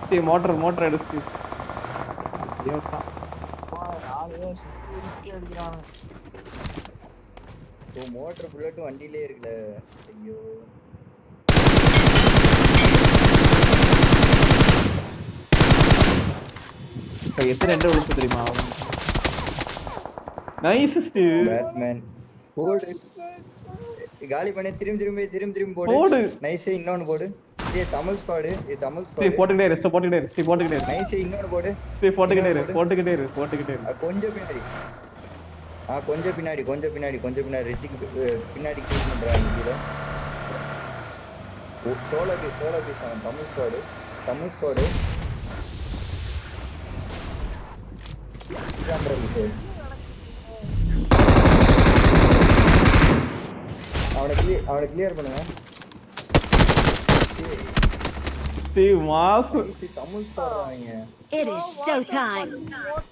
ஸ்டீவ் மோட்டர் எடு ஸ்டீவ். ஐயோ தான் ஆளே சுத்தி அடிக்கிறாங்க. மோட்டர் புல்லட் வண்டியிலே இருக்குல. ஐயோ எத்தனை ரெண்டு உழுப்பு தெரியுமா? Nice Steve. பேட்மேன் போடு. காலி பண்ணி திரும்பி போடு. போடு. நைஸ் இன்னொன்னு போடு. ஏய் Tamil squad, Tamil Steve squad. போட்டுக்கிட்டே இரு, போட்டுக்கிட்டே இரு ஸ்டீவ், போட்டுக்கிட்டே இரு. நைஸ் இன்னொன்னு போடு. ஸ்டீவ் போட்டுக்கிட்டே இரு. கொஞ்சம் பின்னாடி. கொஞ்சம் பின்னாடி ரிச்சிக்கு பின்னாடி கிளீன் பண்றாங்க கீழ. சோலோ பீஸ் அவன் தமிழ் ஸ்குவாட். அவனை கிளியர் பண்ணுங்க. Steve mass. தமிழ் ஸ்குவாட் அவங்க. It is showtime. அவன்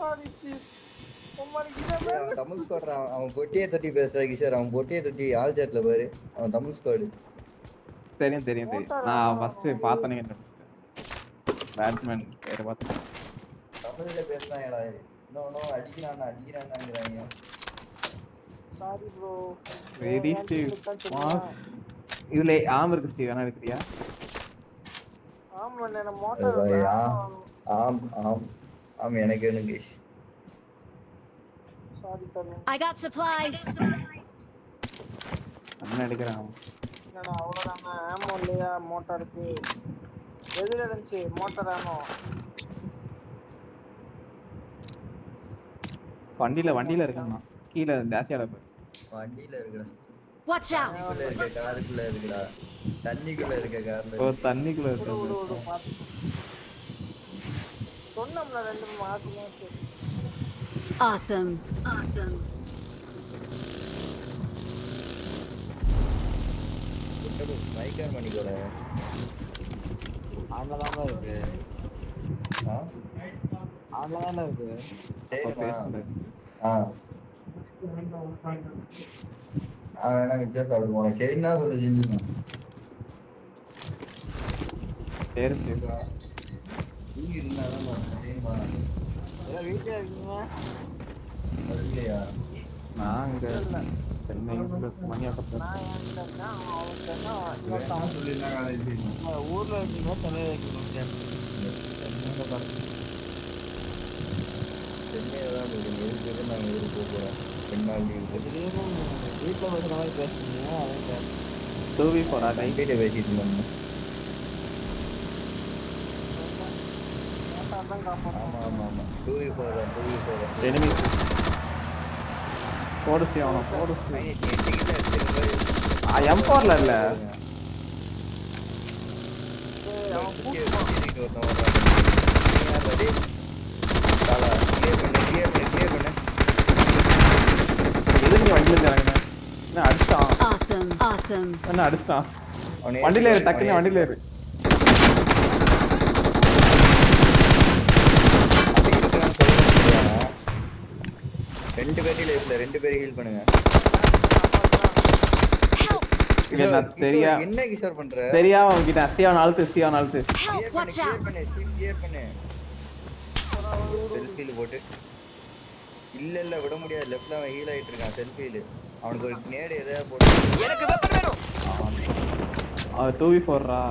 தமிழ் ஸ்குவாட். அவன் பொட்டியை தொட்டி பேசுற கிஷோர். அவன் பொட்டியை தொட்டி ஆல் சாட்ல பாரு. அவன் தமிழ் ஸ்குவாட். தெரியும். நான் ஃபர்ஸ்ட் பார்த்தனே என்ன ஃபர்ஸ்ட் பேட்மேன் பேரை பார்த்தேன். தமிழ்ல பேசுறாங்கடா. இன்னொன்னு அடிக்கிறானாங்கறாங்க. Sorry bro. Very Steve mass. இதுல ஆம் இருக்கு ஸ்டீவ், வேணா எடுக்கறியா? ஆமா நான் மோட்டார் ஆம் எனக்கு வேணுங்க. சாரி தரேன். I got supplies. என்ன எடுக்கறான்? என்னடா அவ்வளவுதாங்க ஆமோ இல்லையா மோட்டாருக்கு? எதுல இருந்துச்சு மோட்டார் ஆமோ? வண்டியில இருக்கான். கீழ டேஷியால போய் வண்டியில இருக்குடா. Watch out. காருக்குள்ள இருக்க காருக்குள்ள இருக்குடா. தண்ணிக்குள்ள இருக்க கார்ல. ஓ தண்ணிக்குள்ள இருக்கு. விடு பாத்து சொன்னோம்ல ரெண்டு மாசமா சரி. Awesome. மைக்கார் மணிக்கோட ஆன்லதான் இருக்கு. ஆ ஆன்லதான் இருக்கு. சரிமா. வேணா வித்தியாசம் சாப்பிடுவோம். சரின்னா ஒரு செஞ்சுங்க. சரி நீங்க இருந்தாதான் சரிமா. எல்லாம் வீட்லயே இருக்கீங்க? இல்லையா நான் இங்க சென்னைக்குள்ள மணியாட்டத்துல நான் என்கிட்ட இருக்கேன் அவன்கிட்ட சொல்லிருந்தாங்க காலேஜ் ஊர்ல இருக்கீங்க சென்னையில இருக்கீங்க? சென்னையில தான் இருக்கு. எதுக்கு நாங்கள் ஊருக்கு போக போகிறோம் 2 நாள் லீவுக்கு. திடீர்னு வீட்டுல பேசுற மாதிரி பேசுறீங்க. அதான் 2v4 நைட்டே பேசிட்டு இருந்தோம். தான் காப்பாற்றும். ஆமா 2v4 தான். எனிமி போடு ஸ்டீவ், அவனை போடு ஸ்டீவ். M4ல இல்ல எதுக்கு வண்டியில இருந்து இறங்குன? என்ன அடிச்சான்? Awesome. என்ன அடிச்சான்? வண்டியில ஏறு, டக்குன்னு வண்டியில ஏறு. ரெண்டு பேரும் ஹீல் பண்ணுங்க. என்ன கிஷோர் பண்ற? தெரியாம அவன்கிட்ட அசியாவன் அழுத்து. Help. Watch out. கிளியர் பண்ணு. செல்ஃபில போட்டு இல்ல விட முடியாது. லெஃப்ட்ல அவன் ஹீல் ஆயிட்டு இருக்கான். செல்ஃபில அவனுக்கு ஒரு நேடு எதையா போட்டு. எனக்கு வெப்பன் வேணும். அவன் 2v4 ரா.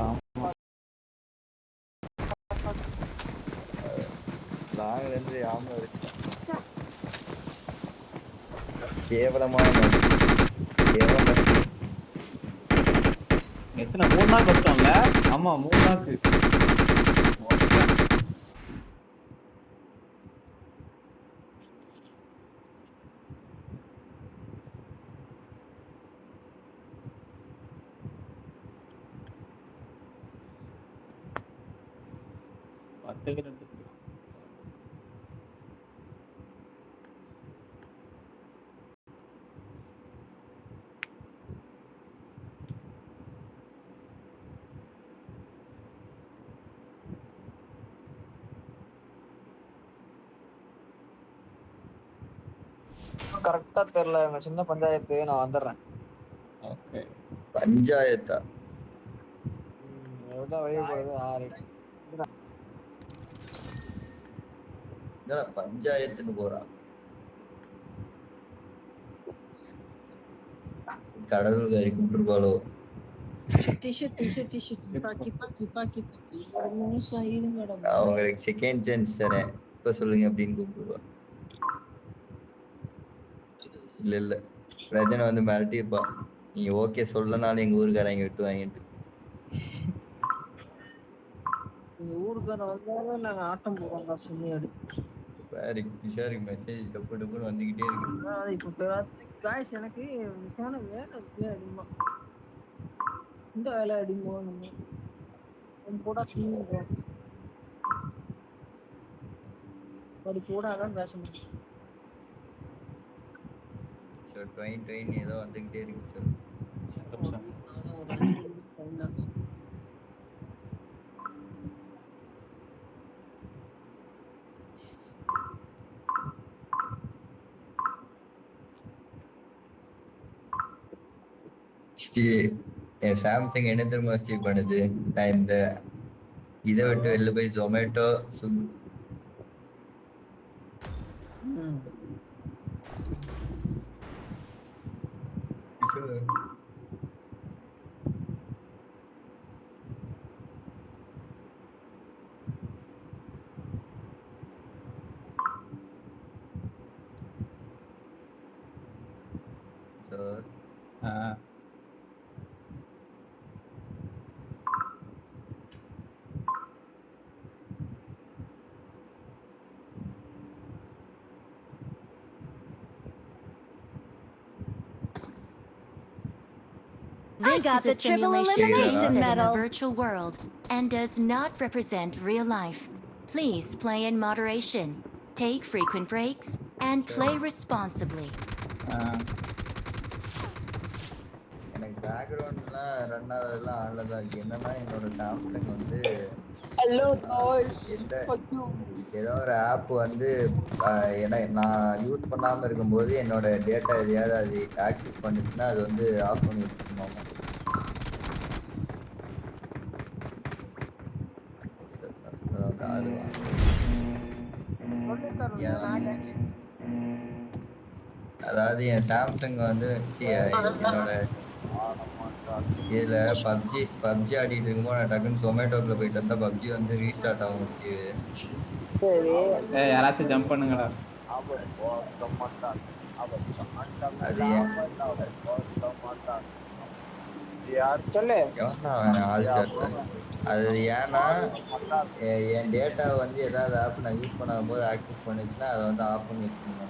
லாங்ல இருந்து ஆமா வச்சிட்டான். கேவலமான கேவலம். எத்தனை 3 நாள் கஷ்டம்ல. ஆமா 3 நாக்கு. பத்துக்கு நினைச்சிட்டு கரெக்டா தெரியல இவங்க சின்ன பஞ்சாயத்து நான் வந்துடுறேன். ஓகே. பஞ்சாயத்தா எவ்வளவு வெளியே போறது 6 என்னடா பஞ்சாயத்துன்னு போறான். கடவுள்காரி கூப்பிட்டுருப்பாளோ. அவங்களுக்கு செகண்ட் சான்ஸ் தரேன் இப்ப சொல்லுங்க அப்படின்னு கூப்பிடுவா. இல்ல இல்ல ரஜனை வந்து மிரட்டியிருப்பா, நீங்க ஓகே சொல்லனாலும் எங்க ஊருக்காரங்க விட்டுவாங்கன்ட்டு. ஊருக்கார வந்தாலும் நாங்க ஆட்டம் போடுவோம் சும்மையாடு. கிஷோருக்கு மெசேஜ் டப்பு டப்புன்னு வந்துகிட்டே இருக்கு. இப்ப காய்ஸ் எனக்கு முக்கியமான வேலை இருக்கு அடிமா. இந்த வேலை அடிமோ நம்ம கூட சும்மா படி கூட அதான் பேச முடியும். ட்ரெயின் ஏதோ வந்துகிட்டே இருக்கு சார். என் சாம்சங் என்ன திரும்ப ஸ்டீவ் பண்ணுது, நான் இந்த இதை விட்டு வெளில போய் Zomato This got is the a triple simulation game elimination set in a medal. virtual world and does not represent real life. Please play in moderation, take frequent breaks, and play responsibly. எனக்கு பேக்ரவுண்ட்லாம் run ஆகிறதுலாம் ஆன்ல தான் இருக்கு. என்னன்னா என்னோட Samsung வந்து hello guys ஏதோ ஒரு app வந்து நான் யூஸ் பண்ணாம இருக்கும்போது என்னோட டேட்டா எதையாவது அது ஆக்சஸ் பண்ணுச்சுன்னா அது வந்து ஆஃப் பண்ணி வச்சுக்கணும். அதாவது என் சாம்சங் வந்து என்னோட இதுல பப்ஜி ஆடிட்டு இருக்கும்போது நான் டக்குன்னு ஜொமேட்டோக்குள்ள போயிட்டு வந்தா பப்ஜி வந்து ரீஸ்டார்ட் ஆகும். சரி யாராச்சும் ஜம்ப் பண்ணுங்கடா. அது சொல்லு ஆள் சேர்த்த அது ஏன்னா என் டேட்டா வந்து ஏதாவது ஆப் நான் யூஸ் பண்ணாத போது ஆக்சஸ் பண்ணுச்சுன்னா அதை வந்து ஆஃப் பண்ணி வச்சுக்கணும்.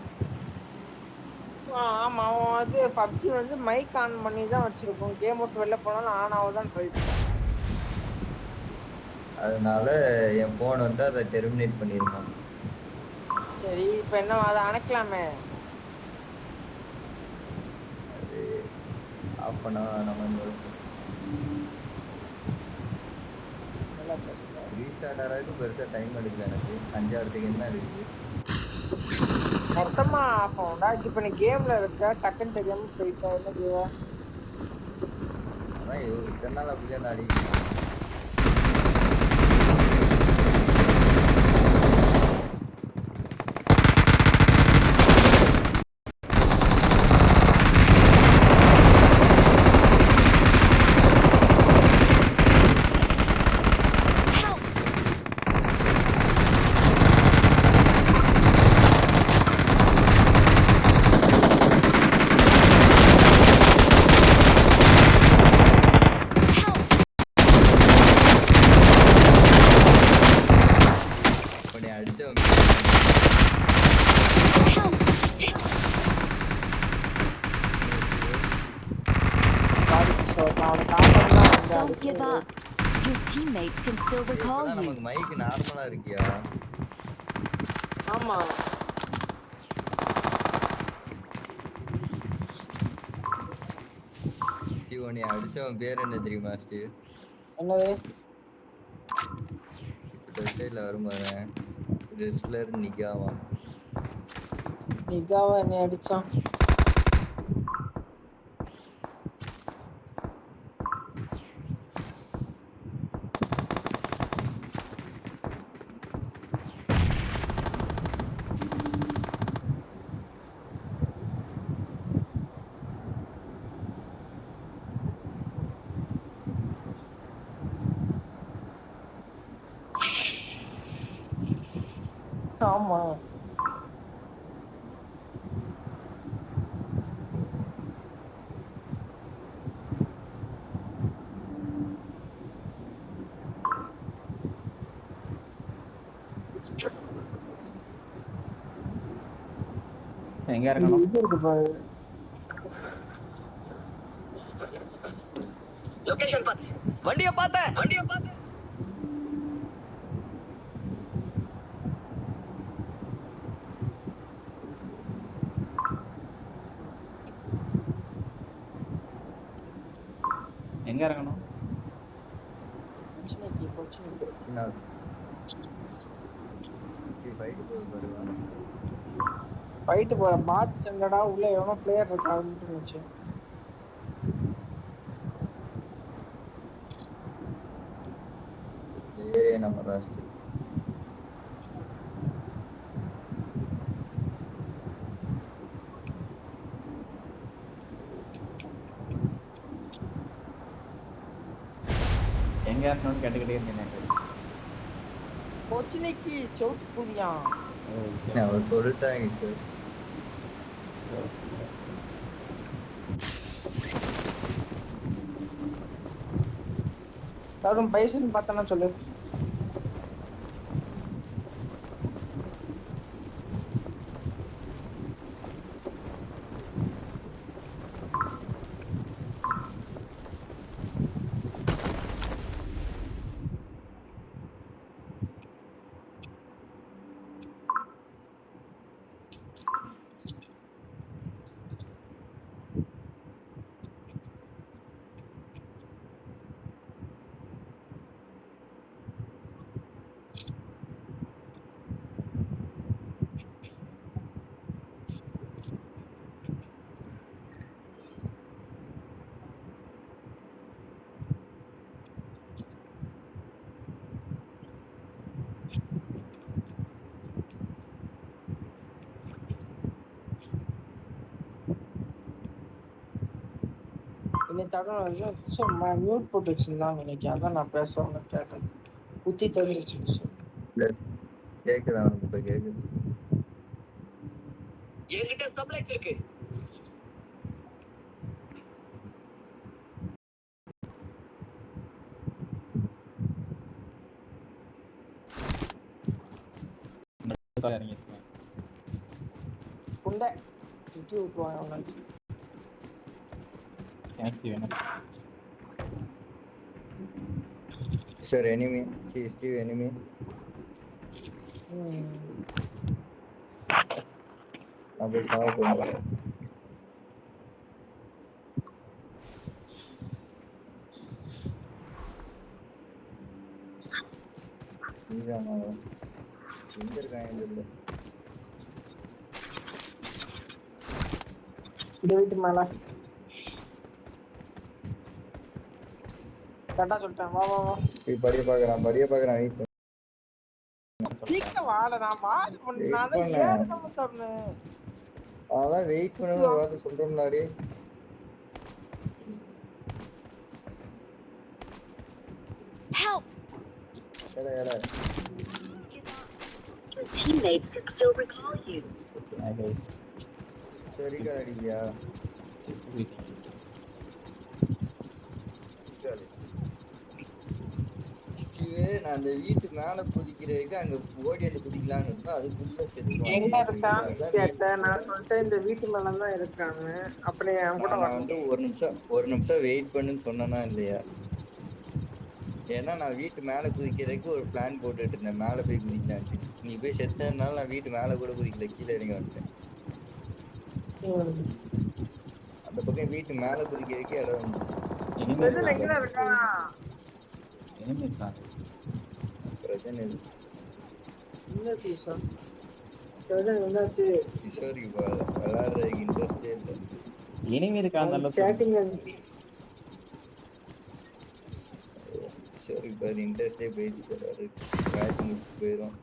ஆமா அவன் வந்து பப்ஜி வந்து மைக் ஆன் பண்ணி தான் வச்சிருக்கோம். கேம் விட்டு வெளில போனாலும் ஆன் ஆகுதான் ட்ரை பண்ணுவான். அதனால என் போன் வந்து அதை டெர்மினேட் பண்ணிருக்கோம். சரி இப்ப என்ன அதை அணைக்கலாமே? அது ஆஃப் பண்ணா நம்ம ரீஸ்டார்ட் ஆகிறதுக்கு பெருசா டைம் எடுக்கல. எனக்கு 5-6 செகண்ட் தான் இருக்குது. மொத்தமா ஆஃப் ஆகும்டா. இப்ப நீ கேம்ல இருக்க டக்குன்னு தெரியாம போயிட்டா என்ன செய்வ? அதான் இத்தனை நாள் அப்படியே நாடி Don't give up. Your teammates can still recall இப்பதான் you. நமக்கு மைக் நார்மலா இருக்கியா? ஆமா ஸ்டீவ் நீ அடிச்சவன் பேர் என்ன தெரியுமா ஸ்டீவ்? என்னது வெப்சைட்ல வரும் பாரு. ரெஸ்லர் நிகாவா. நிகாவா என்னை அடிச்சான் ஆமா எங்க இறங்கணும்? இது இருக்கு பாரு லொகேஷன் பாத்து. வண்டிய பாத்து. எங்க இறங்கணும்? சின்ன ஃபைட் போகுது பாரு. ஃபைட் போற பாட் செங்கடா உள்ள எவனோ பிளேயர் இருக்கா அது மட்டும் இருந்துச்சு நம்ம ராஷ்டிரி எங்க இறங்கணும்னு கேட்டுக்கிட்டே இருந்தேன். கொச்சினிக்கு சவுட் புலியா அவர் சொல்லிட்டாங்க சார். யாரும் பைசன் பார்த்தனா சொல்லு என்னை தடவை மியூட் போட்டு வச்சிருந்தாங்க இன்னைக்கு அதான் நான் பேசுவேன் கேட்டேன் புத்தி தெரிஞ்சிச்சு கேக்குதா இப்ப கேக்குது. என்கிட்ட சப்ளைஸ் இருக்கு. இறங்கிருக்கேன். குண்டை சுற்றி விட்டுருவாங்க அவனுக்கு கேட்சி வேணும். Sir enemy Steve enemy. அப்படியே சாப்பிடுங்க. எங்க இருக்காங்க தெரியல. வீட்டு மேல கரெக்டா சொல்லிட்டேன் வா வா வா படிய பாக்குறான் வெயிட் பண்ணு. சீக்கிரம் வாட நான் மால் பண்ணாத ஏறணும் சொன்னேன். அதான் வெயிட் பண்ணு ஒரு வார்த்தை சொல்றோம்னாடி. Help! ஏடா Your teammates can still recall you. Hi guys. சரி காடியா. ஸ்டீவே நான் அந்த வீட்டு மேல குதிக்கிறதுக்கு அங்க ஓடி வந்து குதிக்கலாம்னு இருந்தா அதுக்குள்ள எங்க செத்துவாங்க. இருக்கான்னு கேட்டேன். நான் சொல்லிட்டேன் இந்த வீட்டு மேலதான் இருக்கான்னு. அப்படி என் கூட நான் வந்து ஒரு நிமிஷம் வெயிட் பண்ணுன்னு சொன்னேனா இல்லையா? ஏன்னா நான் வீட்டு மேல குதிக்கிறதுக்கு ஒரு பிளான் போட்டுட்டு இருந்தேன், மேல போய் குதிக்கலான்ட்டு. நீ போய் செத்ததுனால நான் வீட்டு மேல கூட குதிக்கல, கீழே இறங்கி வந்துட்டேன். அந்த பக்கம் வீட்டு மேல குதிக்கிறதுக்கு இடம் இருந்துச்சு. எங்கடா இருக்கா? பிரச்சனை இல்லை. என்ன கிஷோர்? என்னாச்சு? கிஷோருக்கு விளையாடுறதுக்கு இன்ட்ரெஸ்டே இல்லை. இனிமே இருக்கா நல்ல சேட்டிங் கிஷோருக்கு பாரு இன்ட்ரெஸ்டே போயிடுச்சு. மேட்ச் முடிச்சுட்டு போயிடும்.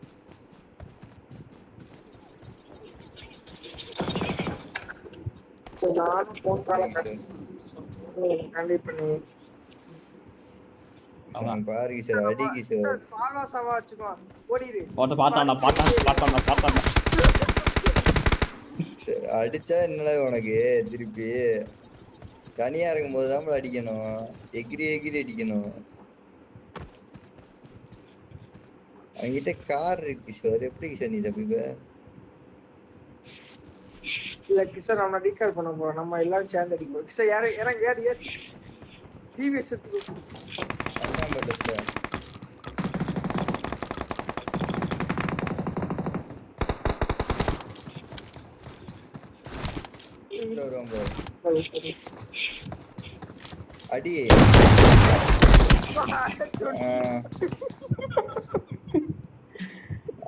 நானும் போன் கால கண்டிப்பா பண்ணி பாரு கிஷோர், அடி கிஷோர். ஃபாலோஸ் ஆவா வச்சுக்கோ. ஓடிடு. பாட்டான் சரி, அடிச்சா என்னடா உனக்கு? திருப்பி தனியா இருக்கும் போதுதான் அடிக்கணும், எகிரி அடிக்கணும். அவங்கிட்ட கார் இருக்கு கிஷோர், எப்படி கிஷோர் நீ தப்பிப்ப? இல்ல கிஷோர் அவனை ரீகால் பண்ண போறோம், நம்ம எல்லாரும் சேர்ந்து அடிப்போம். கிஷோர் ஏறு டிவிஎஸ் எடுத்துக்கோ. அதான் பட்டல அடி.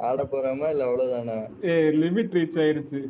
ஆட போறாமா இல்ல அவ்வளவுதானா? லிமிட் ரீச் ஆயிடுச்சு.